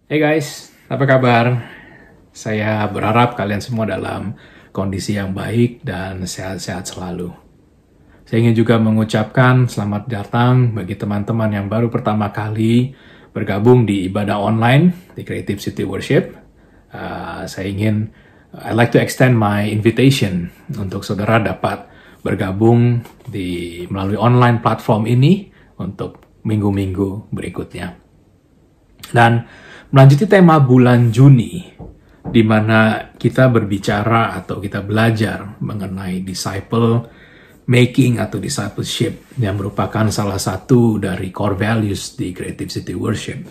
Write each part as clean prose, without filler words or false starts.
Hey guys, apa kabar? Saya berharap kalian semua dalam kondisi yang baik dan sehat-sehat selalu. Saya ingin juga mengucapkan selamat datang bagi teman-teman yang baru pertama kali bergabung di ibadah online di Creative City Worship. I'd like to extend my invitation untuk saudara dapat bergabung melalui online platform ini untuk minggu-minggu berikutnya. Dan melanjuti tema bulan Juni, di mana kita berbicara atau kita belajar mengenai disciple making atau discipleship yang merupakan salah satu dari core values di Creative City Worship.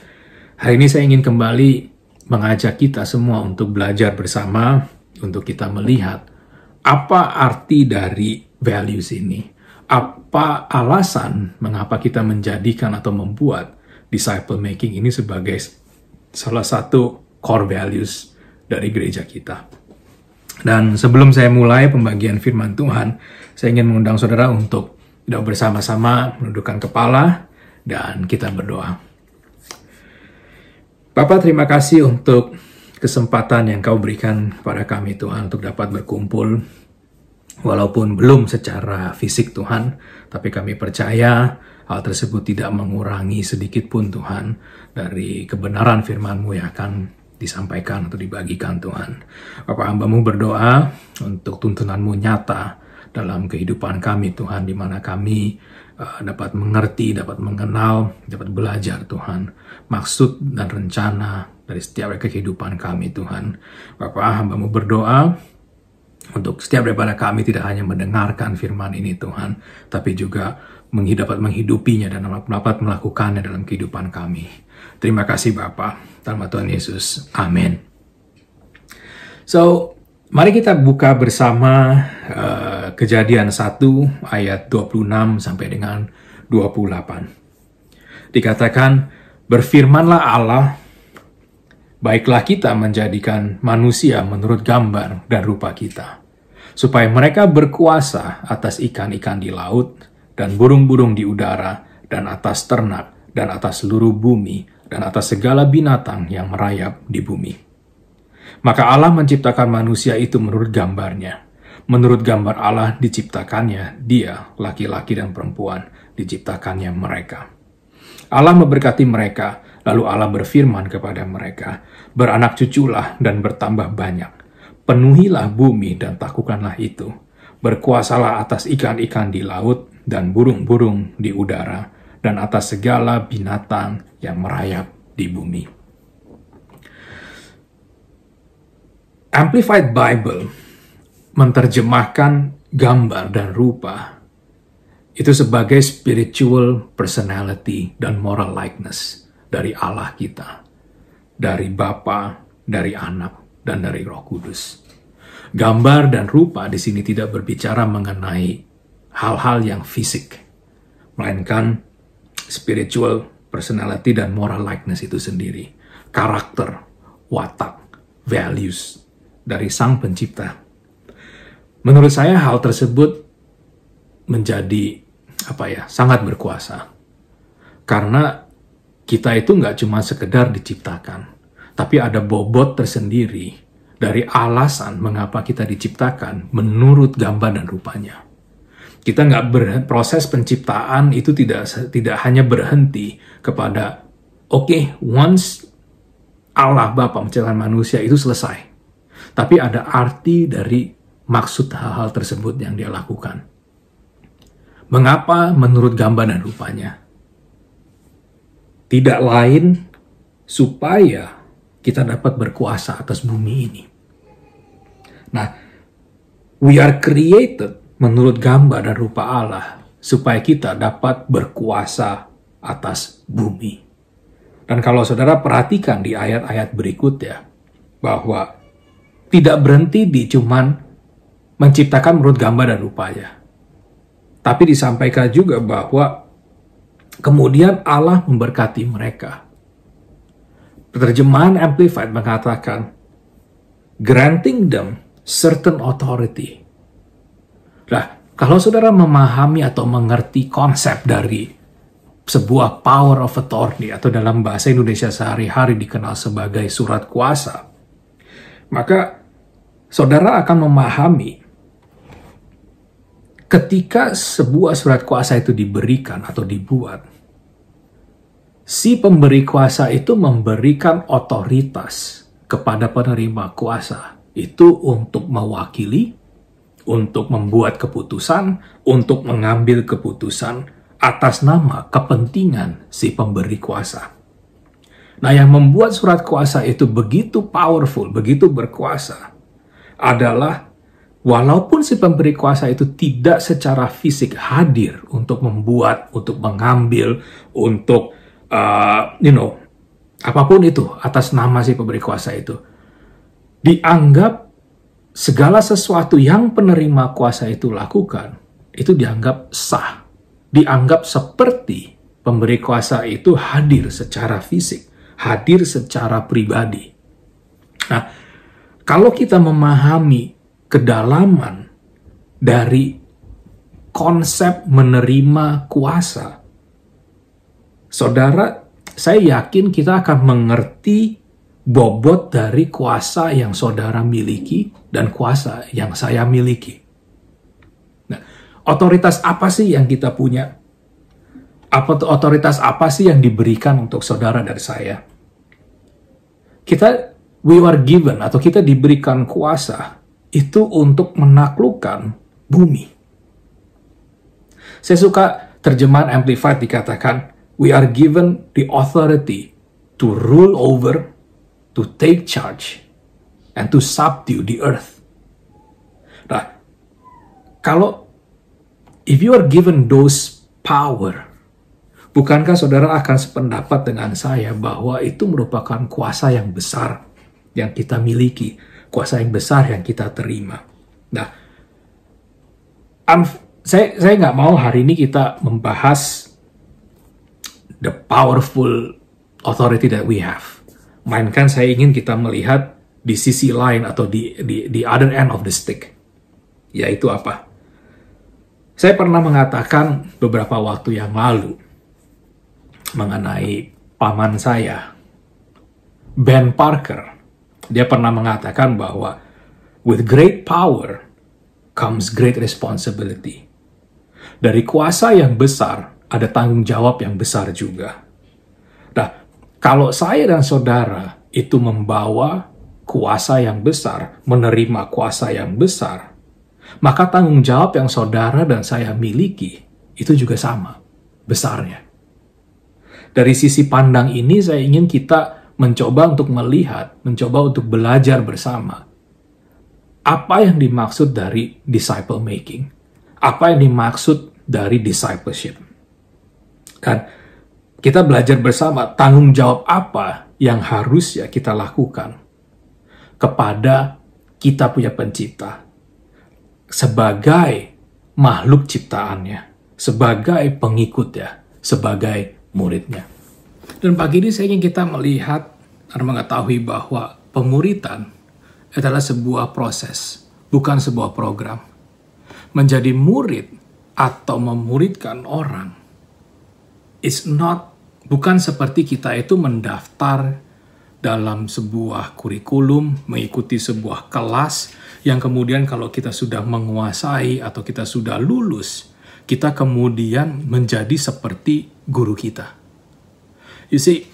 Hari ini saya ingin kembali mengajak kita semua untuk belajar bersama, untuk kita melihat apa arti dari values ini. Apa alasan mengapa kita menjadikan atau membuat disciple making ini sebagai salah satu core values dari gereja kita. Dan sebelum saya mulai pembagian firman Tuhan, saya ingin mengundang saudara untuk bersama-sama menundukkan kepala dan kita berdoa. Bapa, terima kasih untuk kesempatan yang Kau berikan kepada kami Tuhan untuk dapat berkumpul, walaupun belum secara fisik Tuhan, tapi kami percaya hal tersebut tidak mengurangi sedikit pun Tuhan dari kebenaran firman-Mu yang akan disampaikan atau dibagikan Tuhan. Bapak, hamba-Mu berdoa untuk tuntunan-Mu nyata dalam kehidupan kami Tuhan, di mana kami dapat mengerti, dapat mengenal, dapat belajar Tuhan, maksud dan rencana dari setiap kehidupan kami Tuhan. Bapak, hamba-Mu berdoa untuk setiap daripada kami tidak hanya mendengarkan firman ini Tuhan, tapi juga dapat menghidupinya dan dapat melakukannya dalam kehidupan kami. Terima kasih Bapa, dalam nama Tuhan Yesus. Amin. So, mari kita buka bersama Kejadian 1 ayat 26 sampai dengan 28. Dikatakan, berfirmanlah Allah, baiklah kita menjadikan manusia menurut gambar dan rupa kita, supaya mereka berkuasa atas ikan-ikan di laut, dan burung-burung di udara, dan atas ternak, dan atas seluruh bumi, dan atas segala binatang yang merayap di bumi. Maka Allah menciptakan manusia itu menurut gambarnya. Menurut gambar Allah diciptakannya, dia, laki-laki dan perempuan, diciptakannya mereka. Allah memberkati mereka, lalu Allah berfirman kepada mereka, beranak cuculah dan bertambah banyak. Penuhilah bumi dan taklukanlah itu. Berkuasalah atas ikan-ikan di laut dan burung-burung di udara, dan atas segala binatang yang merayap di bumi. Amplified Bible menerjemahkan gambar dan rupa itu sebagai spiritual personality dan moral likeness dari Allah kita, dari Bapa, dari Anak, dan dari Roh Kudus. Gambar dan rupa di sini tidak berbicara mengenai hal-hal yang fisik, melainkan spiritual personality dan moral likeness itu sendiri, karakter, watak, values dari Sang Pencipta. Menurut saya hal tersebut menjadi sangat berkuasa, karena kita itu nggak cuma sekedar diciptakan, tapi ada bobot tersendiri dari alasan mengapa kita diciptakan menurut gambar dan rupanya. Kita proses penciptaan itu tidak hanya berhenti kepada once Allah Bapa menciptakan manusia itu selesai, tapi ada arti dari maksud hal-hal tersebut yang dia lakukan. Mengapa menurut gambar dan rupanya? Tidak lain supaya kita dapat berkuasa atas bumi ini. Nah, we are created menurut gambar dan rupa Allah supaya kita dapat berkuasa atas bumi. Dan kalau saudara perhatikan di ayat-ayat berikutnya, bahwa tidak berhenti di cuman menciptakan menurut gambar dan rupanya, tapi disampaikan juga bahwa kemudian Allah memberkati mereka. Terjemahan Amplified mengatakan, granting them certain authority. Nah, kalau saudara memahami atau mengerti konsep dari sebuah power of attorney, atau dalam bahasa Indonesia sehari-hari dikenal sebagai surat kuasa, maka saudara akan memahami ketika sebuah surat kuasa itu diberikan atau dibuat, si pemberi kuasa itu memberikan otoritas kepada penerima kuasa itu untuk mewakili, untuk membuat keputusan, untuk mengambil keputusan atas nama kepentingan si pemberi kuasa. Nah, yang membuat surat kuasa itu begitu powerful, begitu berkuasa, adalah walaupun si pemberi kuasa itu tidak secara fisik hadir untuk membuat, untuk mengambil, untuk apapun itu atas nama si pemberi kuasa itu, dianggap segala sesuatu yang penerima kuasa itu lakukan, itu dianggap sah. Dianggap seperti pemberi kuasa itu hadir secara fisik, hadir secara pribadi. Nah, kalau kita memahami kedalaman dari konsep menerima kuasa, saudara, saya yakin kita akan mengerti bobot dari kuasa yang saudara miliki dan kuasa yang saya miliki. Nah, otoritas apa sih yang kita punya? Otoritas apa sih yang diberikan untuk saudara dan saya? We were given, atau kita diberikan kuasa itu untuk menaklukkan bumi. Saya suka terjemahan Amplified dikatakan, we are given the authority to rule over, to take charge, and to subdue the earth. Nah, if you are given those power, bukankah saudara akan sependapat dengan saya bahwa itu merupakan kuasa yang besar yang kita miliki, kuasa yang besar yang kita terima. Nah, saya nggak mau hari ini kita membahas the powerful authority that we have. Mainkan saya ingin kita melihat di sisi lain atau di other end of the stick. Yaitu apa? Saya pernah mengatakan beberapa waktu yang lalu mengenai paman saya, Ben Parker. Dia pernah mengatakan bahwa with great power comes great responsibility. Dari kuasa yang besar ada tanggung jawab yang besar juga. Nah, kalau saya dan saudara itu membawa kuasa yang besar, menerima kuasa yang besar, maka tanggung jawab yang saudara dan saya miliki itu juga sama besarnya. Dari sisi pandang ini saya ingin kita mencoba untuk melihat, mencoba untuk belajar bersama. Apa yang dimaksud dari disciple making? Apa yang dimaksud dari discipleship? Dan kita belajar bersama tanggung jawab apa yang harus ya kita lakukan kepada kita punya pencipta sebagai makhluk ciptaannya, sebagai pengikutnya, sebagai muridnya. Dan pagi ini saya ingin kita melihat dan mengetahui bahwa pemuridan adalah sebuah proses, bukan sebuah program. Menjadi murid atau memuridkan orang bukan seperti kita itu mendaftar dalam sebuah kurikulum, mengikuti sebuah kelas yang kemudian kalau kita sudah menguasai atau kita sudah lulus, kita kemudian menjadi seperti guru kita. You see,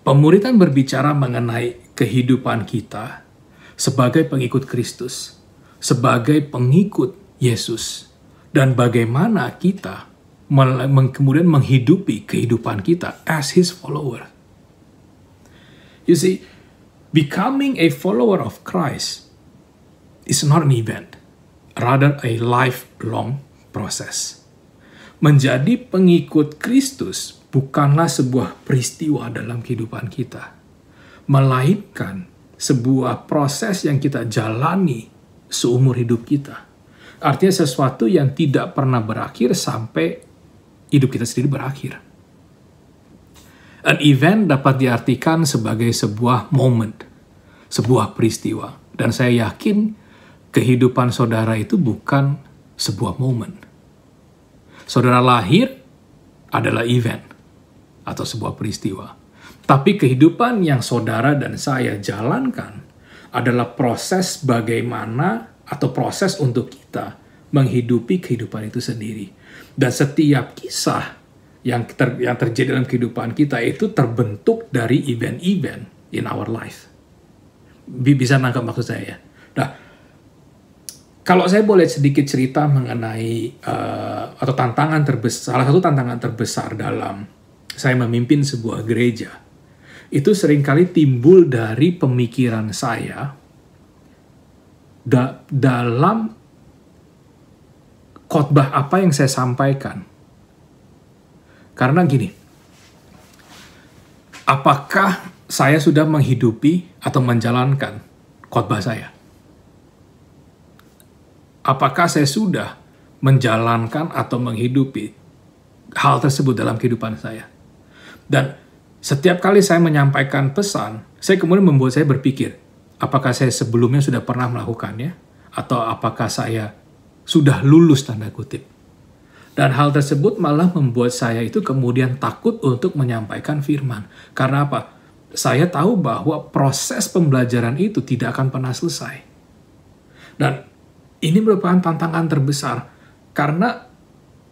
pemuridan berbicara mengenai kehidupan kita sebagai pengikut Kristus, sebagai pengikut Yesus, dan bagaimana kita kemudian menghidupi kehidupan kita as His follower. You see, becoming a follower of Christ is not an event, rather a lifelong process. Menjadi pengikut Kristus bukanlah sebuah peristiwa dalam kehidupan kita, melainkan sebuah proses yang kita jalani seumur hidup kita. Artinya sesuatu yang tidak pernah berakhir sampai hidup kita sendiri berakhir. An event dapat diartikan sebagai sebuah moment, sebuah peristiwa. Dan saya yakin kehidupan saudara itu bukan sebuah moment. Saudara lahir adalah event. atau sebuah peristiwa. Tapi kehidupan yang saudara dan saya jalankan adalah proses bagaimana atau proses untuk kita menghidupi kehidupan itu sendiri. Dan setiap kisah yang terjadi dalam kehidupan kita itu terbentuk dari event-event in our life. Bisa nangkap maksud saya? Nah, kalau saya boleh sedikit cerita mengenai atau salah satu tantangan terbesar dalam saya memimpin sebuah gereja, itu seringkali timbul dari pemikiran saya dalam khotbah apa yang saya sampaikan. Karena gini, apakah saya sudah menghidupi atau menjalankan khotbah saya? Apakah saya sudah menjalankan atau menghidupi hal tersebut dalam kehidupan saya? Dan setiap kali saya menyampaikan pesan, saya kemudian membuat saya berpikir, apakah saya sebelumnya sudah pernah melakukannya? Atau apakah saya sudah lulus tanda kutip? Dan hal tersebut malah membuat saya itu kemudian takut untuk menyampaikan firman. Karena apa? Saya tahu bahwa proses pembelajaran itu tidak akan pernah selesai. Dan ini merupakan tantangan terbesar. Karena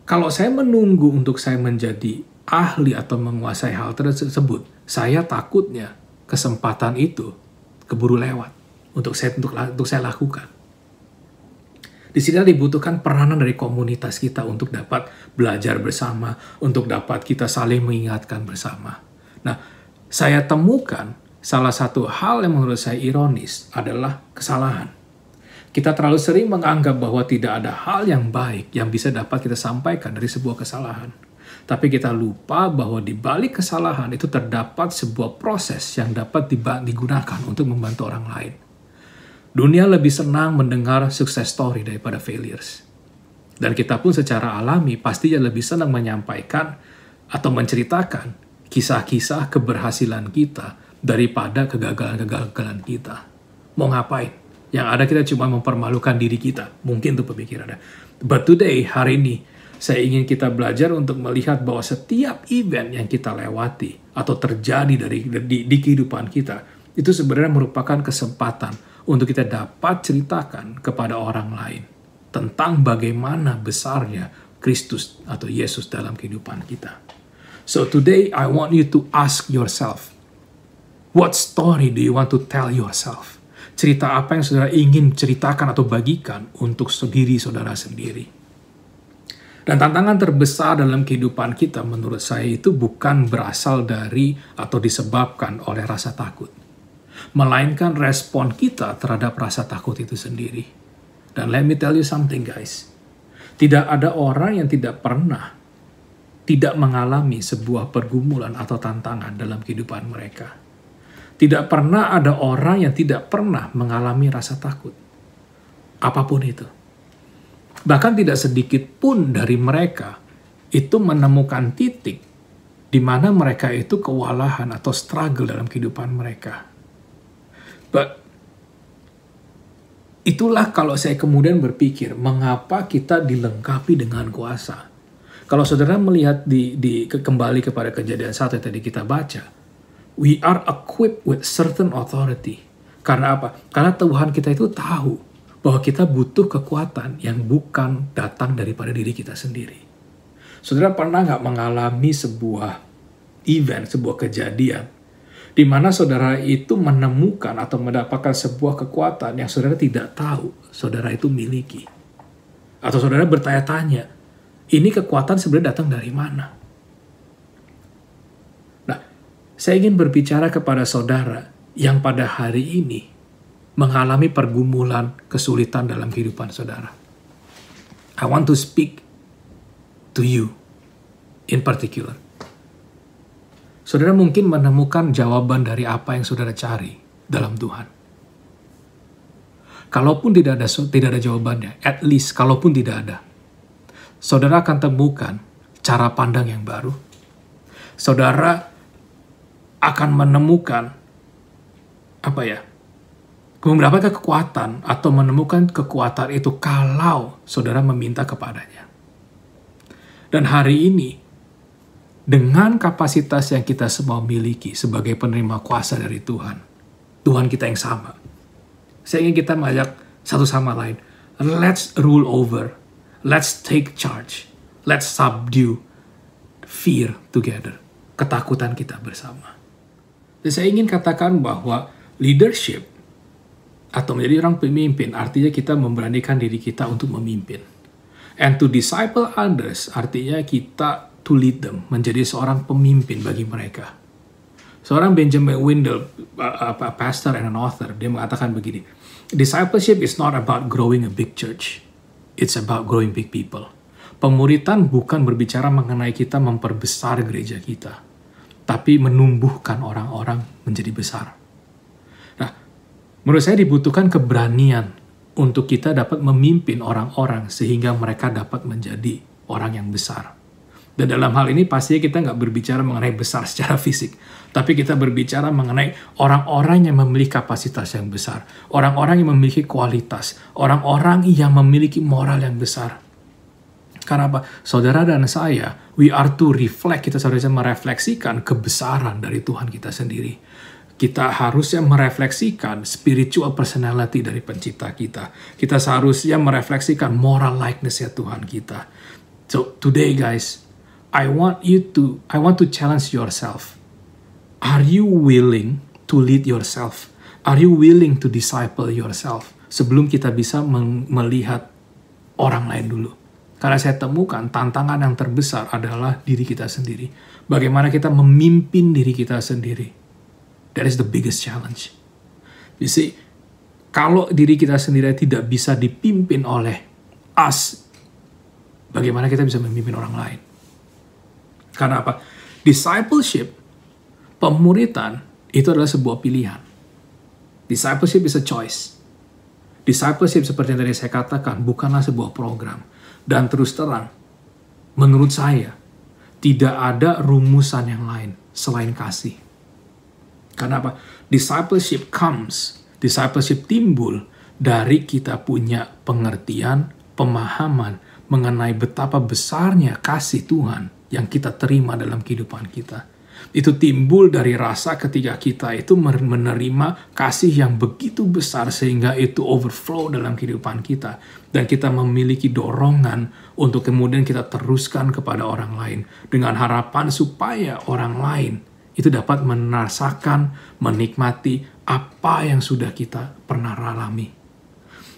kalau saya menunggu untuk saya menjadi ahli atau menguasai hal tersebut, saya takutnya kesempatan itu keburu lewat untuk saya lakukan. Di sini dibutuhkan peranan dari komunitas kita untuk dapat belajar bersama, untuk dapat kita saling mengingatkan bersama. Nah, saya temukan salah satu hal yang menurut saya ironis adalah kesalahan. Kita terlalu sering menganggap bahwa tidak ada hal yang baik yang bisa dapat kita sampaikan dari sebuah kesalahan. Tapi kita lupa bahwa di balik kesalahan itu terdapat sebuah proses yang dapat digunakan untuk membantu orang lain. Dunia lebih senang mendengar success story daripada failures. Dan kita pun secara alami pastinya lebih senang menyampaikan atau menceritakan kisah-kisah keberhasilan kita daripada kegagalan-kegagalan kita. Mau ngapain? Yang ada kita cuma mempermalukan diri kita. Mungkin itu pemikirannya. But today, hari ini, saya ingin kita belajar untuk melihat bahwa setiap event yang kita lewati atau terjadi di kehidupan kita, itu sebenarnya merupakan kesempatan untuk kita dapat ceritakan kepada orang lain tentang bagaimana besarnya Kristus atau Yesus dalam kehidupan kita. So today, I want you to ask yourself, what story do you want to tell yourself? Cerita apa yang saudara ingin ceritakan atau bagikan untuk diri saudara sendiri? Dan tantangan terbesar dalam kehidupan kita menurut saya itu bukan berasal dari atau disebabkan oleh rasa takut. Melainkan respon kita terhadap rasa takut itu sendiri. Dan let me tell you something guys. Tidak ada orang yang tidak pernah tidak mengalami sebuah pergumulan atau tantangan dalam kehidupan mereka. Tidak pernah ada orang yang tidak pernah mengalami rasa takut. Apapun itu. Bahkan tidak sedikit pun dari mereka itu menemukan titik di mana mereka itu kewalahan atau struggle dalam kehidupan mereka. But itulah kalau saya kemudian berpikir, mengapa kita dilengkapi dengan kuasa? Kalau saudara melihat kembali kepada Kejadian 1 yang tadi kita baca, we are equipped with certain authority. Karena apa? Karena Tuhan kita itu tahu bahwa kita butuh kekuatan yang bukan datang daripada diri kita sendiri. Saudara pernah nggak mengalami sebuah event, sebuah kejadian, di mana saudara itu menemukan atau mendapatkan sebuah kekuatan yang saudara tidak tahu saudara itu miliki? Atau saudara bertanya-tanya, ini kekuatan sebenarnya datang dari mana? Nah, saya ingin berbicara kepada saudara yang pada hari ini mengalami pergumulan, kesulitan dalam kehidupan saudara. I want to speak to you in particular. Saudara mungkin menemukan jawaban dari apa yang saudara cari dalam Tuhan. Kalaupun tidak ada jawabannya, at least kalaupun tidak ada, saudara akan temukan cara pandang yang baru. Saudara akan menemukan mendapatkan kekuatan atau menemukan kekuatan itu kalau saudara meminta kepadanya. Dan hari ini, dengan kapasitas yang kita semua miliki sebagai penerima kuasa dari Tuhan. Tuhan kita yang sama. Saya ingin kita mengajak satu sama lain. Let's rule over. Let's take charge. Let's subdue fear together. Ketakutan kita bersama. Dan saya ingin katakan bahwa leadership atau menjadi orang pemimpin artinya kita memberanikan diri kita untuk memimpin. And to disciple others artinya kita to lead them, menjadi seorang pemimpin bagi mereka. Seorang Benjamin Windel, pastor and an author, dia mengatakan begini, discipleship is not about growing a big church, it's about growing big people. Pemuritan bukan berbicara mengenai kita memperbesar gereja kita, tapi menumbuhkan orang-orang menjadi besar. Nah, menurut saya dibutuhkan keberanian untuk kita dapat memimpin orang-orang sehingga mereka dapat menjadi orang yang besar. Dan dalam hal ini pastinya kita nggak berbicara mengenai besar secara fisik, tapi kita berbicara mengenai orang-orang yang memiliki kapasitas yang besar, orang-orang yang memiliki kualitas, orang-orang yang memiliki moral yang besar. Karena apa? Saudara dan saya, we are to reflect, kita seharusnya merefleksikan kebesaran dari Tuhan kita sendiri. Kita harusnya merefleksikan spiritual personality dari pencipta kita. Kita seharusnya merefleksikan moral likeness ya Tuhan kita. So today guys, I want to challenge yourself. Are you willing to lead yourself? Are you willing to disciple yourself? Sebelum kita bisa melihat orang lain dulu. Karena saya temukan tantangan yang terbesar adalah diri kita sendiri. Bagaimana kita memimpin diri kita sendiri. That is the biggest challenge. You see, kalau diri kita sendiri tidak bisa dipimpin oleh us, bagaimana kita bisa memimpin orang lain? Karena apa? Discipleship, pemuritan, itu adalah sebuah pilihan. Discipleship is a choice. Discipleship seperti yang tadi saya katakan, bukanlah sebuah program. Dan terus terang, menurut saya, tidak ada rumusan yang lain selain kasih. Karena apa? Discipleship timbul dari kita punya pengertian, pemahaman mengenai betapa besarnya kasih Tuhan yang kita terima dalam kehidupan kita. Itu timbul dari rasa ketika kita itu menerima kasih yang begitu besar sehingga itu overflow dalam kehidupan kita. Dan kita memiliki dorongan untuk kemudian kita teruskan kepada orang lain. Dengan harapan supaya orang lain itu dapat merasakan, menikmati apa yang sudah kita pernah alami.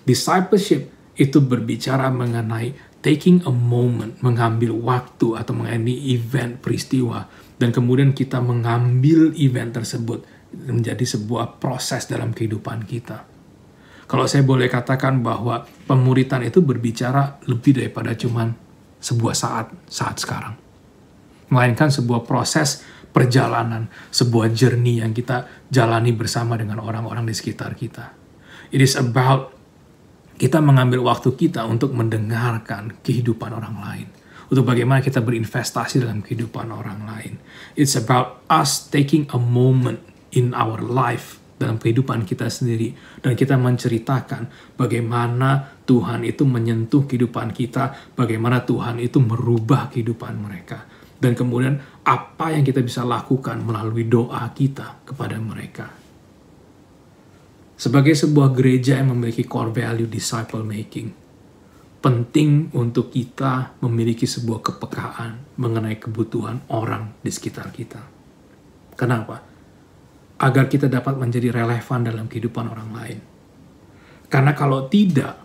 Discipleship itu berbicara mengenai taking a moment, mengambil waktu atau mengambil event, peristiwa, dan kemudian kita mengambil event tersebut menjadi sebuah proses dalam kehidupan kita. Kalau saya boleh katakan bahwa pemuritan itu berbicara lebih daripada cuman sebuah saat sekarang. Melainkan sebuah proses perjalanan, sebuah journey yang kita jalani bersama dengan orang-orang di sekitar kita. It is about kita mengambil waktu kita untuk mendengarkan kehidupan orang lain. Untuk bagaimana kita berinvestasi dalam kehidupan orang lain. It's about us taking a moment in our life, dalam kehidupan kita sendiri. Dan kita menceritakan bagaimana Tuhan itu menyentuh kehidupan kita, bagaimana Tuhan itu merubah kehidupan mereka. Dan kemudian apa yang kita bisa lakukan melalui doa kita kepada mereka. Sebagai sebuah gereja yang memiliki core value disciple making, penting untuk kita memiliki sebuah kepekaan mengenai kebutuhan orang di sekitar kita. Kenapa? Agar kita dapat menjadi relevan dalam kehidupan orang lain. Karena kalau tidak,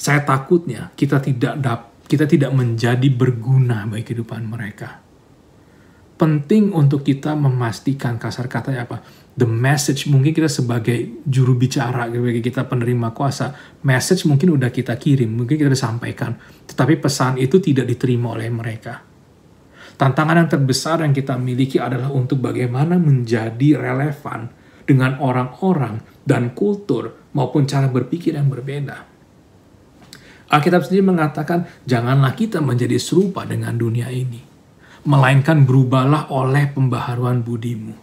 saya takutnya kita tidak menjadi berguna bagi kehidupan mereka. Penting untuk kita memastikan, kasar katanya apa? The message, mungkin kita sebagai juru bicara, sebagai kita penerima kuasa, message mungkin udah kita kirim, mungkin kita udah sampaikan, tetapi pesan itu tidak diterima oleh mereka. Tantangan yang terbesar yang kita miliki adalah untuk bagaimana menjadi relevan dengan orang-orang dan kultur maupun cara berpikir yang berbeda. Alkitab sendiri mengatakan, janganlah kita menjadi serupa dengan dunia ini, melainkan berubahlah oleh pembaharuan budimu,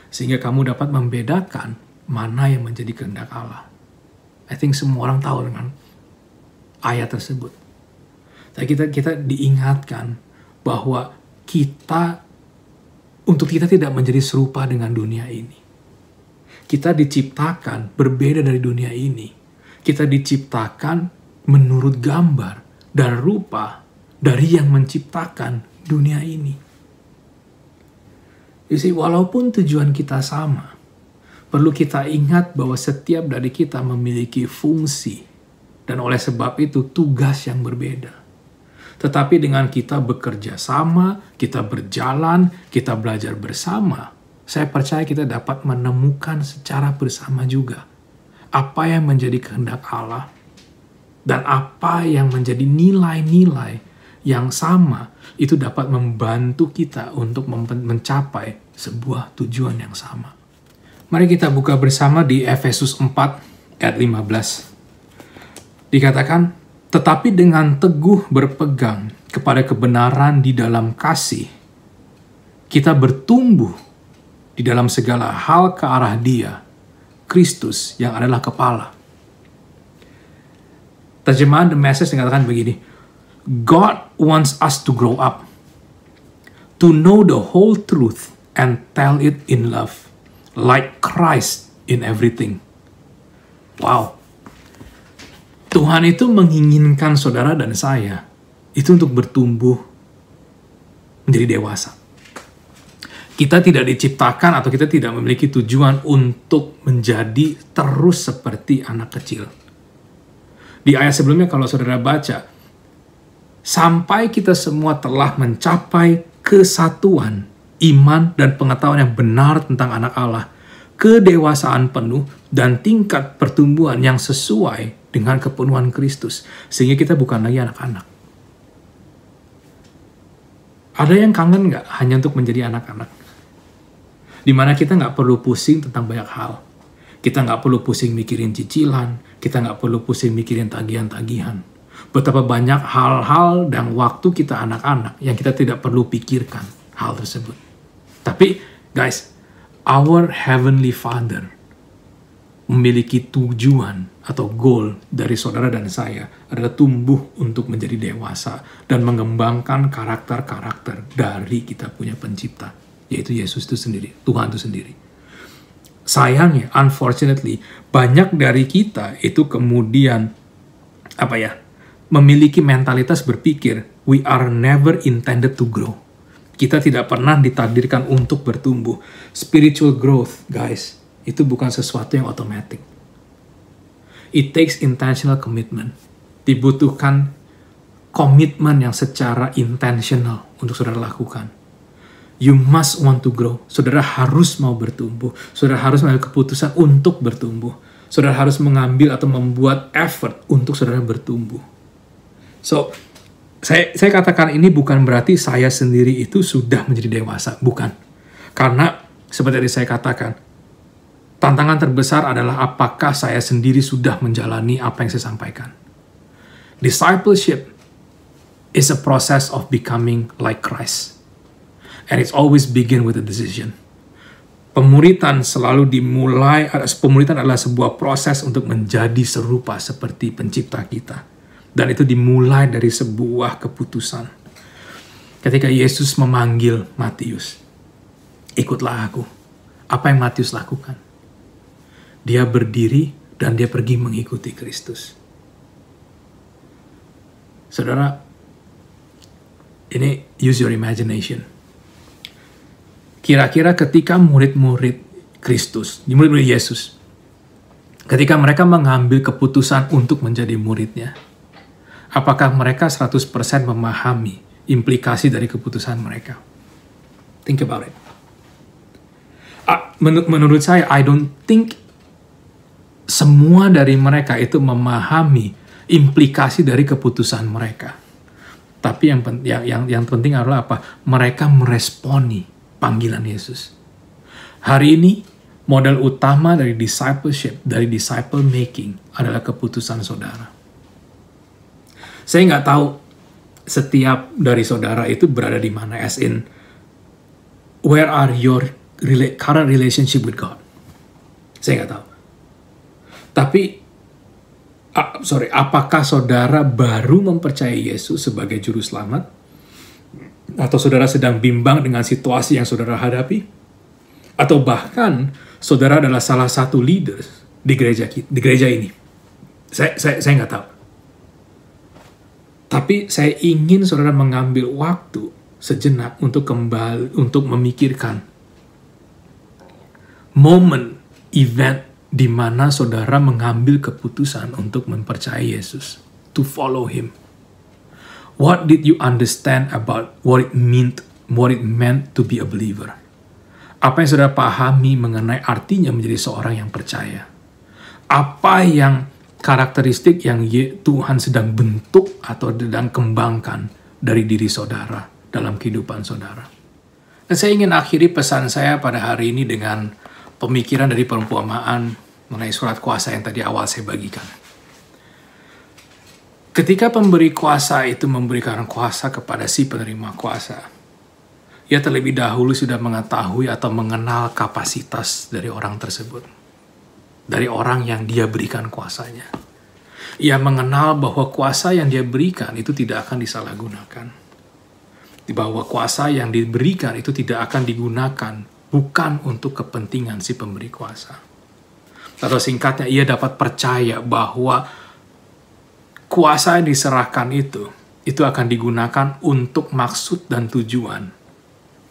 sehingga kamu dapat membedakan mana yang menjadi kehendak Allah. I think semua orang tahu dengan ayat tersebut. Tapi kita diingatkan bahwa untuk kita tidak menjadi serupa dengan dunia ini. Kita diciptakan berbeda dari dunia ini. Kita diciptakan menurut gambar dan rupa dari yang menciptakan dunia ini. Jadi walaupun tujuan kita sama, perlu kita ingat bahwa setiap dari kita memiliki fungsi dan oleh sebab itu tugas yang berbeda. Tetapi dengan kita bekerja sama, kita berjalan, kita belajar bersama, saya percaya kita dapat menemukan secara bersama juga apa yang menjadi kehendak Allah dan apa yang menjadi nilai-nilai yang sama itu dapat membantu kita untuk mencapai sebuah tujuan yang sama. Mari kita buka bersama di Efesus 4 ayat 15. Dikatakan, tetapi dengan teguh berpegang kepada kebenaran di dalam kasih, kita bertumbuh di dalam segala hal ke arah Dia, Kristus yang adalah kepala. Terjemahan The Message dikatakan begini, God wants us to grow up, to know the whole truth and tell it in love, like Christ in everything. Wow. Tuhan itu menginginkan saudara dan saya itu untuk bertumbuh menjadi dewasa. Kita tidak diciptakan atau kita tidak memiliki tujuan untuk menjadi terus seperti anak kecil. Di ayat sebelumnya kalau saudara baca, sampai kita semua telah mencapai kesatuan, iman, dan pengetahuan yang benar tentang anak Allah, kedewasaan penuh, dan tingkat pertumbuhan yang sesuai dengan kepenuhan Kristus. Sehingga kita bukan lagi anak-anak. Ada yang kangen nggak hanya untuk menjadi anak-anak? Dimana kita nggak perlu pusing tentang banyak hal. Kita nggak perlu pusing mikirin cicilan, kita nggak perlu pusing mikirin tagihan-tagihan. Betapa banyak hal-hal dan waktu kita anak-anak yang kita tidak perlu pikirkan hal tersebut. Tapi, guys, our Heavenly Father memiliki tujuan atau goal dari saudara dan saya adalah tumbuh untuk menjadi dewasa dan mengembangkan karakter-karakter dari kita punya pencipta, yaitu Yesus itu sendiri, Tuhan itu sendiri. Sayangnya, unfortunately, banyak dari kita itu kemudian memiliki mentalitas berpikir, we are never intended to grow. Kita tidak pernah ditakdirkan untuk bertumbuh. Spiritual growth, guys, itu bukan sesuatu yang otomatis. It takes intentional commitment. Dibutuhkan komitmen yang secara intentional untuk saudara lakukan. You must want to grow. Saudara harus mau bertumbuh. Saudara harus mengambil keputusan untuk bertumbuh. Saudara harus mengambil atau membuat effort untuk saudara bertumbuh. So, saya katakan ini bukan berarti saya sendiri itu sudah menjadi dewasa. Bukan. Karena, seperti yang saya katakan, tantangan terbesar adalah apakah saya sendiri sudah menjalani apa yang saya sampaikan. Discipleship is a process of becoming like Christ. And it's always begin with a decision. Pemuritan adalah sebuah proses untuk menjadi serupa seperti pencipta kita. Dan itu dimulai dari sebuah keputusan. Ketika Yesus memanggil Matius, ikutlah aku. Apa yang Matius lakukan? Dia berdiri dan dia pergi mengikuti Kristus. Saudara, ini use your imagination. Kira-kira ketika murid-murid Kristus, murid-murid Yesus, ketika mereka mengambil keputusan untuk menjadi muridnya, apakah mereka 100% memahami implikasi dari keputusan mereka? Think about it. Menurut saya, I don't think semua dari mereka itu memahami implikasi dari keputusan mereka. Tapi yang penting adalah apa? Mereka meresponi panggilan Yesus. Hari ini, model utama dari discipleship, dari disciple making adalah keputusan saudara. Saya nggak tahu setiap dari saudara itu berada di mana, as in, where are your current relationship with God? Saya nggak tahu. Tapi, apakah saudara baru mempercayai Yesus sebagai juru selamat? atau saudara sedang bimbang dengan situasi yang saudara hadapi, atau bahkan saudara adalah salah satu leader di gereja ini. Saya nggak tahu. Tapi saya ingin saudara mengambil waktu sejenak untuk memikirkan momen, event di mana saudara mengambil keputusan untuk mempercayai Yesus, to follow Him. What did you understand about what it meant to be a believer? Apa yang saudara pahami mengenai artinya menjadi seorang yang percaya? Apa yang karakteristik yang Tuhan sedang bentuk atau sedang kembangkan dari diri saudara dalam kehidupan saudara? Dan saya ingin akhiri pesan saya pada hari ini dengan pemikiran dari perumpamaan mengenai surat kuasa yang tadi awal saya bagikan. Ketika pemberi kuasa itu memberikan kuasa kepada si penerima kuasa, ia terlebih dahulu sudah mengetahui atau mengenal kapasitas dari orang tersebut, dari orang yang dia berikan kuasanya. Ia mengenal bahwa kuasa yang dia berikan itu tidak akan disalahgunakan, bahwa kuasa yang diberikan itu tidak akan digunakan bukan untuk kepentingan si pemberi kuasa. Atau singkatnya, ia dapat percaya bahwa kuasa yang diserahkan itu akan digunakan untuk maksud dan tujuan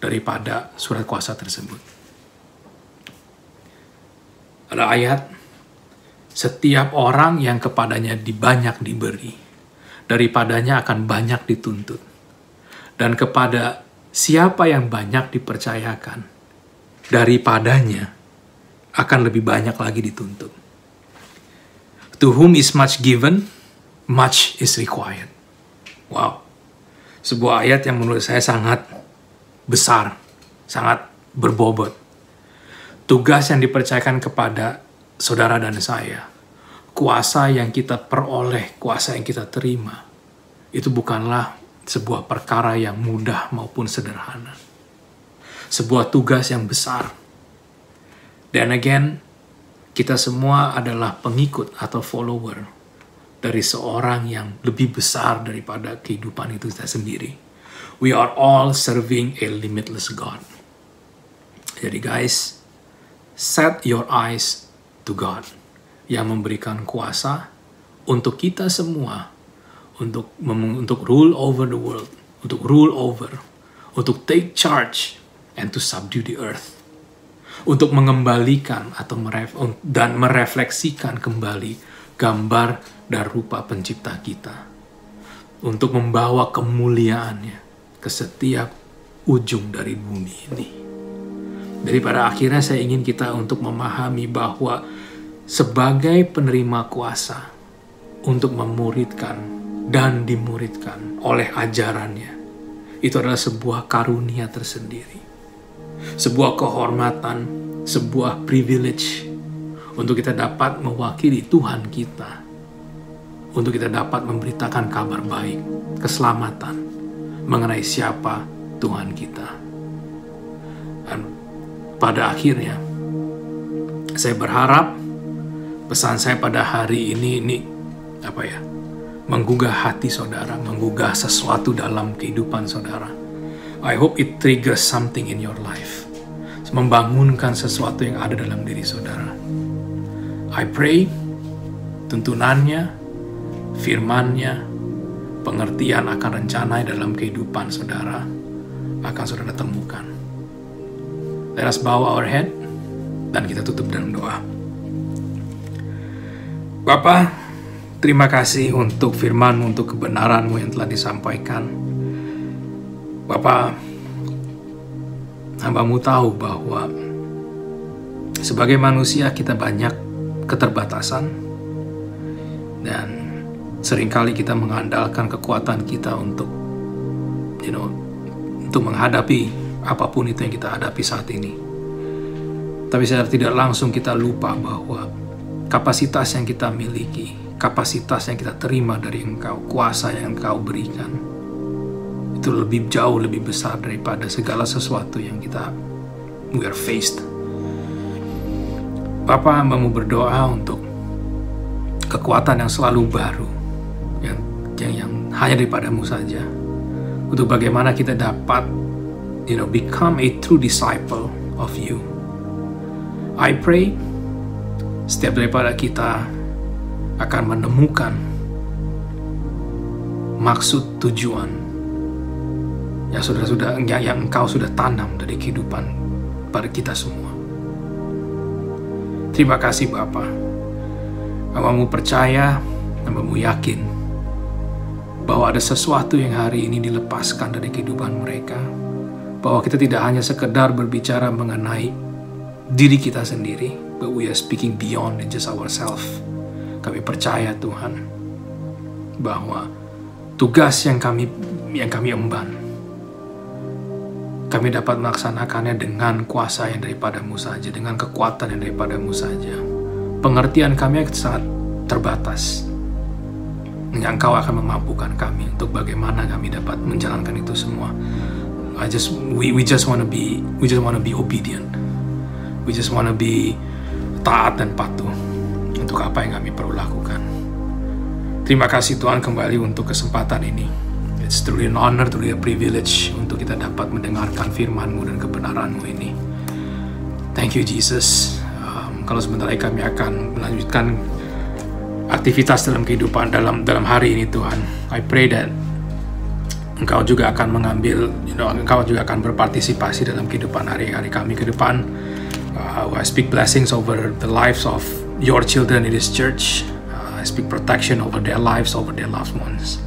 daripada surat kuasa tersebut. Ada ayat, setiap orang yang kepadanya banyak diberi, daripadanya akan banyak dituntut. Dan kepada siapa yang banyak dipercayakan, daripadanya akan lebih banyak lagi dituntut. To whom is much given, much is required. Wow. Sebuah ayat yang menurut saya sangat besar, sangat berbobot. Tugas yang dipercayakan kepada saudara dan saya, kuasa yang kita peroleh, kuasa yang kita terima, itu bukanlah sebuah perkara yang mudah maupun sederhana. Sebuah tugas yang besar. Dan again, kita semua adalah pengikut atau follower dari seorang yang lebih besar daripada kehidupan itu sendiri. We are all serving a limitless God. Jadi guys, set your eyes to God yang memberikan kuasa untuk kita semua untuk rule over the world, untuk rule over, untuk take charge and to subdue the earth. Untuk mengembalikan atau merefleksikan kembali gambar dan rupa pencipta kita, untuk membawa kemuliaannya ke setiap ujung dari bumi ini. Jadi pada akhirnya saya ingin kita untuk memahami bahwa sebagai penerima kuasa untuk memuridkan dan dimuridkan oleh ajarannya, itu adalah sebuah karunia tersendiri, sebuah kehormatan, sebuah privilege untuk kita dapat mewakili Tuhan kita, untuk kita dapat memberitakan kabar baik, keselamatan mengenai siapa Tuhan kita. Dan pada akhirnya, saya berharap pesan saya pada hari ini menggugah hati saudara, menggugah sesuatu dalam kehidupan saudara. I hope it triggers something in your life, membangunkan sesuatu yang ada dalam diri saudara. I pray tuntunannya, firman-Nya, pengertian akan rencana dalam kehidupan saudara akan saudara temukan. Let us bow our head dan kita tutup dengan doa. Bapa, terima kasih untuk firman-Mu, untuk kebenaran-Mu yang telah disampaikan. Bapa, hamba-Mu tahu bahwa sebagai manusia kita banyak keterbatasan, dan seringkali kita mengandalkan kekuatan kita untuk menghadapi apapun itu yang kita hadapi saat ini. Tapi secara tidak langsung kita lupa bahwa kapasitas yang kita miliki, kapasitas yang kita terima dari Engkau, kuasa yang Engkau berikan, itu jauh lebih besar daripada segala sesuatu yang we are faced. Bapa, hamba-Mu berdoa untuk kekuatan yang selalu baru, yang hanya daripada-Mu saja, untuk bagaimana kita dapat become a true disciple of you. I pray setiap daripada kita akan menemukan maksud tujuan yang Engkau sudah tanam dari kehidupan pada kita semua. Terima kasih Bapa. Hamba-Mu percaya, Hamba-Mu yakin bahwa ada sesuatu yang hari ini dilepaskan dari kehidupan mereka. Bahwa kita tidak hanya sekedar berbicara mengenai diri kita sendiri, but we are speaking beyond than just ourselves. Kami percaya Tuhan bahwa tugas yang kami emban, kami dapat melaksanakannya dengan kuasa yang daripada-Mu saja, dengan kekuatan yang daripada-Mu saja. Pengertian kami sangat terbatas. Yang Engkau akan memampukan kami untuk bagaimana kami dapat menjalankan itu semua. We just want to be obedient. We just want to be taat dan patuh untuk apa yang kami perlu lakukan. Terima kasih Tuhan kembali untuk kesempatan ini. It's truly an honor, truly a privilege untuk kita dapat mendengarkan firman-Mu dan kebenaran-Mu ini. Thank you Jesus. Kalau sebentar lagi kami akan melanjutkan aktivitas dalam kehidupan dalam hari ini Tuhan. I pray that Engkau juga akan mengambil, Engkau juga akan berpartisipasi dalam kehidupan hari-hari kami ke depan. I speak blessings over the lives of your children in this church. I speak protection over their lives, over their loved ones.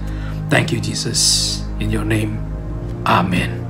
Thank you, Jesus. In your name, Amen.